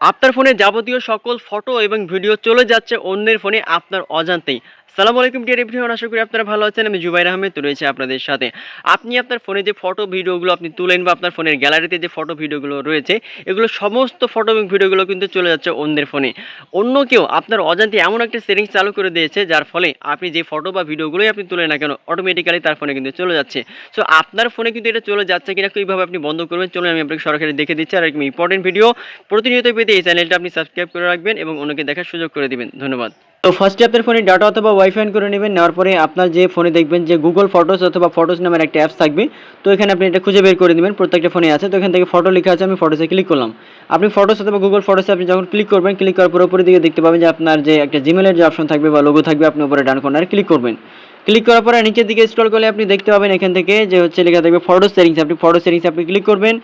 আপনার ফোনে যাবতীয় সকল ফটো এবং ভিডিও চলে যাচ্ছে অন্যের ফোনে আপনার অজান্তেই। সালামু আলাইকুম ডিয়ার এভরিওয়ান, আশা করি আপনারা ভালো আছেন। আমি জুবাইর আহমেদ রয়েছে আপনাদের সাথে। আপনি আপনার ফোনে যে ফটো ভিডিওগুলো আপনি তুলেন বা আপনার ফোনের গ্যালারিতে যে ফটো ভিডিওগুলো রয়েছে, এগুলো সমস্ত ফটো এবং ভিডিওগুলো কিন্তু চলে যাচ্ছে অন্যের ফোনে। অন্য কেউ আপনার অজান্তে এমন একটা সেটিংস চালু করে দিয়েছে যার ফলে আপনি যে ফটো বা ভিডিওগুলোই আপনি তুলেন না কেন অটোমেটিক্যালি তার ফোনে কিন্তু চলে যাচ্ছে। সো আপনার ফোনে কিন্তু এটা চলে যাচ্ছে কিনা কীভাবে আপনি বন্ধ করবেন, চলুন আমি আপনাকে সরাসরি দেখে দিচ্ছি। আর এরকম ইম্পর্টেন্ট ভিডিও প্রতিনিয়ত পেতে এই চ্যানেলটা আপনি সাবস্ক্রাইব করে রাখবেন এবং অন্যকে দেখার সুযোগ করে দিবেন। ধন্যবাদ। তো ফার্স্টে আপনার ফোনে ডাটা অথবা ওয়াইফাই অন করে নেবেন। নেওয়ার পরে আপনার যে ফোনে দেখবেন যে গুগল ফটোস অথবা ফটোস নামের একটা অ্যাপস থাকবে। তো এখানে আপনি এটা খুঁজে বের করে নেবেন, প্রত্যেকটা ফোনে আছে। তো এখান থেকে ফটো লেখা আছে, আমি ফটোসে ক্লিক করলাম। আপনি ফটোস অথবা গুগল ফটোসে আপনি যখন ক্লিক করবেন, ক্লিক করার পর উপরের দিকে দেখতে পাবেন যে আপনার যে একটা জিমেলের যে অপশন থাকবে বা লোগো থাকবে, আপনি উপরে ডান কর্নারে ক্লিক করবেন। ক্লিক করার পরে নিচের দিকে স্ক্রল করলে আপনি দেখতে পাবেন এখান থেকে যে হচ্ছে লেখা থাকবে ফটো সেটিংস। আপনি ফটো সেটিংসে আপনি ক্লিক করবেন।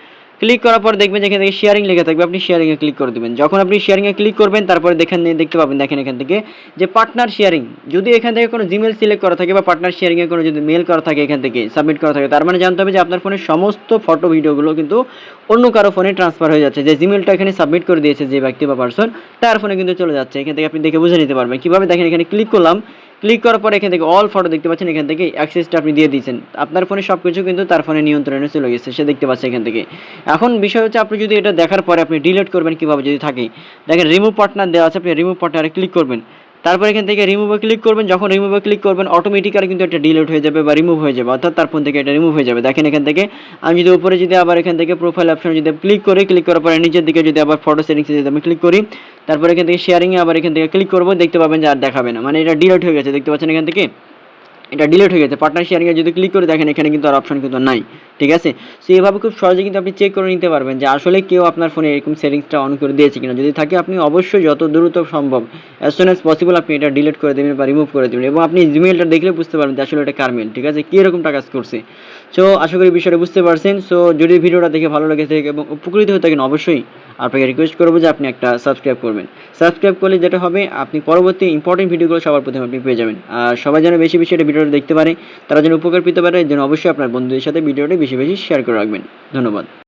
ক্লিক করার পর দেখবেন যেখান থেকে শেয়ারিং লেখা থাকবে, আপনি শেয়ারিংয়ে ক্লিক করে দেবেন। যখন আপনি শেয়ারিংয়ে ক্লিক করবেন তারপরে দেখতে পাবেন দেখেন এখান থেকে যে পার্টনার শেয়ারিং। যদি এখান থেকে কোনো জিমেল সিলেক্ট করা থাকে বা পার্টনার শেয়ারিংয়ে কোনো যদি মেল করা থাকে এখান থেকে সাবমিট করা থাকে, তার মানে জানতে হবে যে আপনার ফোনের সমস্ত ফটো ভিডিওগুলো কিন্তু অন্য কারো ফোনে ট্রান্সফার হয়ে যাচ্ছে। যে জিমেলটা এখানে সাবমিট করে দিয়েছে যে ব্যক্তি বা পার্সন, তার ফোনে কিন্তু চলে যাচ্ছে। এখান থেকে আপনি দেখে বুঝে নিতে পারবেন কীভাবে। দেখেন এখানে ক্লিক করলাম, ক্লিক করার পরে এখান থেকে অল ফটো দেখতে পাচ্ছেন, এখান থেকে অ্যাক্সেসটা আপনি দিয়ে দিয়েছেন। আপনার ফোনে সব কিছু কিন্তু তার ফোনে নিয়ন্ত্রণে চলে গেছে, সে দেখতে পাচ্ছে এখান থেকে। এখন বিষয় হচ্ছে আপনি যদি এটা দেখার পরে আপনি ডিলিট করবেন কীভাবে যদি থাকে। দেখেন রিমুভ পার্টনার দেওয়া আছে, আপনি রিমুভ পার্টনারে ক্লিক করবেন। তারপর এখান থেকে রিমুভে ক্লিক করবেন। যখন রিমুভে ক্লিক করবেন অটোমেটিক্যালি কিন্তু এটা ডিলিট হয়ে যাবে বা রিমুভ হয়ে যাবে, অর্থাৎ তার ফোন থেকে এটা রিমুভ হয়ে যাবে। দেখেন এখান থেকে আমি যদি উপরে যদি আবার এখান থেকে প্রোফাইল অপশনে যদি ক্লিক করি, ক্লিক করার পরে নিচের দিকে যদি আবার ফটো সেটিংসে যদি আমি ক্লিক করি, তারপর এখান থেকে শেয়ারিংয়ে আবার এখান থেকে ক্লিক করবো, দেখতে পাবেন যে আর দেখাবে না, মানে এটা ডিলিট হয়ে গেছে। দেখতে পাচ্ছেন এখান থেকে এটা ডিলিট হয়ে গেছে। পার্টনার শেয়ারিংয়ে যদি ক্লিক করে দেখেন এখানে কিন্তু আর অপশন কিন্তু নাই, ঠিক আছে। সো এইভাবে খুব সহজে কিন্তু আপনি চেক করে নিতে পারবেন যে আসলে কেউ আপনার ফোনে এরকম সেটিংসটা অন করে দিয়েছে কিনা। যদি থাকে আপনি অবশ্যই যত দ্রুত সম্ভব অ্যাজ সুন অ্যাজ পসিবল আপনি এটা ডিলিট করে দেবেন বা রিমুভ করে দেবেন, এবং আপনি জিমেলটা দেখলে বুঝতে পারবেন যে আসলে এটা কার মেল, ঠিক আছে, কী এরকমটা কাজ করছে। সো আশা করি বিষয়টা বুঝতে পারছেন। সো যদি ভিডিওটা দেখে ভালো লেগে থাকে এবং উপকৃত হয়ে থাকেন, অবশ্যই আপনাকে রিকোয়েস্ট করবো যে আপনি একটা সাবস্ক্রাইব করবেন। সাবস্ক্রাইব করলে যেটা হবে আপনি পরবর্তী ইম্পর্টেন্ট ভিডিওগুলো সবার প্রথমে আপনি পেয়ে যাবেন। আর সবাই যেন বেশি বেশি এটা ভিডিওটা দেখতে পারে, তারা যেন উপকার পেতে পারে, যেন অবশ্যই আপনার বন্ধুদের সাথে ভিডিওটা বেশি বেশি শেয়ার করে রাখবেন। ধন্যবাদ।